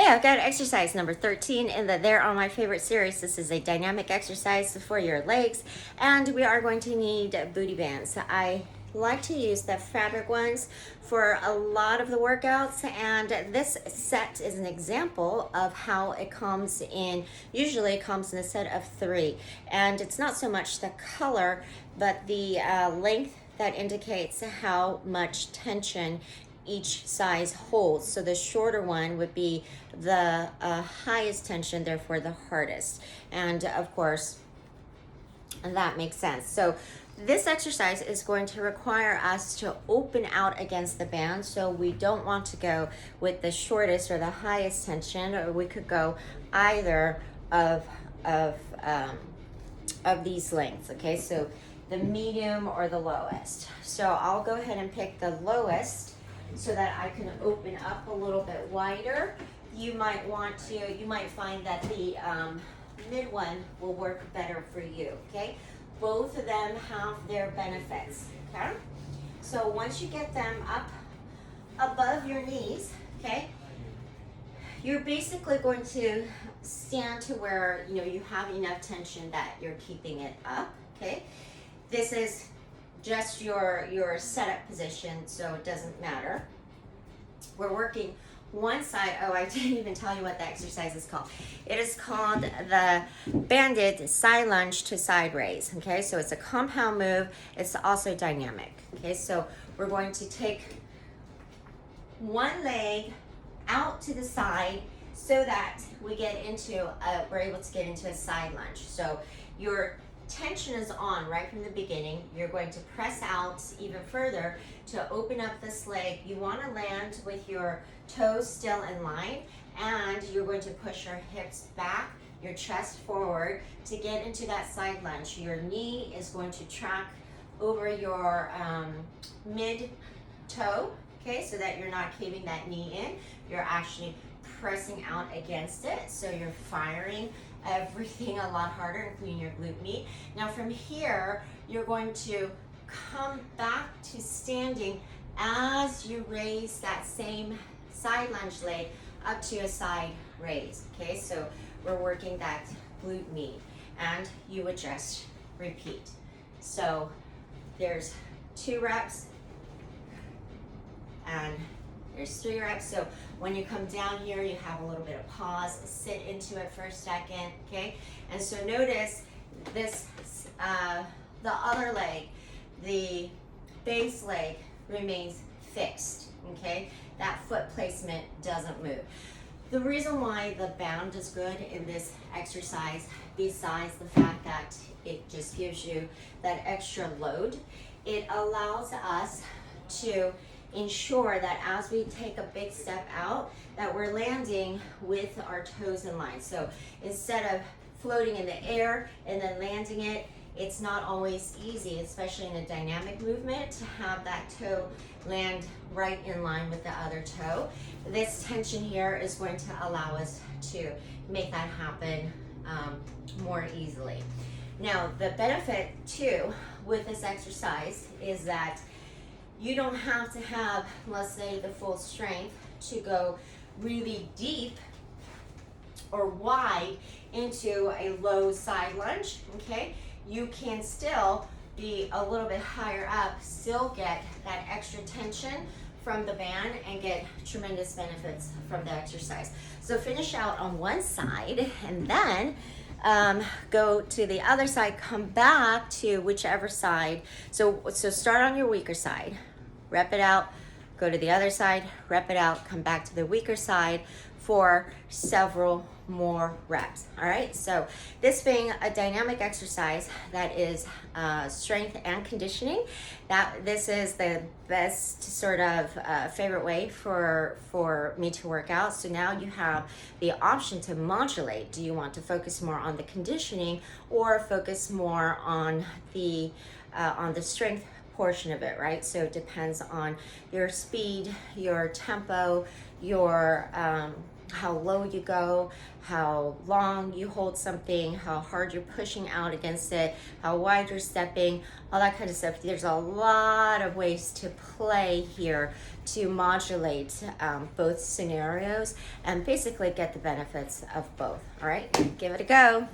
Hey, I've got exercise number 13 in the There on My Favorite series. This is a dynamic exercise for your legs, and we are going to need booty bands. I like to use the fabric ones for a lot of the workouts, and this set is an example of how it comes in. Usually it comes in a set of 3, and it's not so much the color, but the length that indicates how much tension each size holds. So the shorter one would be the highest tension, therefore the hardest. And of course, that makes sense. So this exercise is going to require us to open out against the band. So we don't want to go with the shortest or the highest tension, or we could go either of these lengths. Okay, so the medium or the lowest. So I'll go ahead and pick the lowest so that I can open up a little bit wider. You might find that the mid one will work better for you, okay? Both of them have their benefits, okay? So once you get them up above your knees, okay, you're basically going to stand to where you have enough tension that you're keeping it up, okay? This is just your setup position, so it doesn't matter. We're working one side. Oh, I didn't even tell you what the exercise is called. It is called the banded side lunge to side raise. Okay, so it's a compound move. It's also dynamic. Okay, so we're going to take one leg out to the side so that we're able to get into a side lunge. So your tension is on right from the beginning. You're going to press out even further to open up this leg. You want to land with your toes still in line, and you're going to push your hips back, your chest forward to get into that side lunge. Your knee is going to track over your mid toe, okay, so that you're not caving that knee in. You're actually pressing out against it, so you're firing everything a lot harder, including your glute med. Now from here, you're going to come back to standing as you raise that same side lunge leg up to a side raise. Okay, so we're working that glute med, and you would just repeat. So there's 2 reps, and there's 3 reps. So when you come down here, you have a little bit of pause, sit into it for a second, okay? And so notice this, the other leg, the base leg remains fixed, okay? That foot placement doesn't move. The reason why the band is good in this exercise, besides the fact that it just gives you that extra load, it allows us to ensure that as we take a big step out, that we're landing with our toes in line. So instead of floating in the air and then landing it, it's not always easy, especially in a dynamic movement, to have that toe land right in line with the other toe. This tension here is going to allow us to make that happen more easily. Now, the benefit too with this exercise is that you don't have to have, let's say, the full strength to go really deep or wide into a low side lunge, okay? You can still be a little bit higher up, still get that extra tension from the band and get tremendous benefits from the exercise. So finish out on one side and then go to the other side, come back to whichever side. So start on your weaker side, rep it out, go to the other side, rep it out, come back to the weaker side for several more reps. All right, so this being a dynamic exercise that is strength and conditioning, that this is the best sort of favorite way for me to work out. So now you have the option to modulate. Do you want to focus more on the conditioning or focus more on the strength portion of it, right? So it depends on your speed, your tempo, your how low you go, how long you hold something, how hard you're pushing out against it, how wide you're stepping, all that kind of stuff. There's a lot of ways to play here to modulate both scenarios and basically get the benefits of both. All right, give it a go.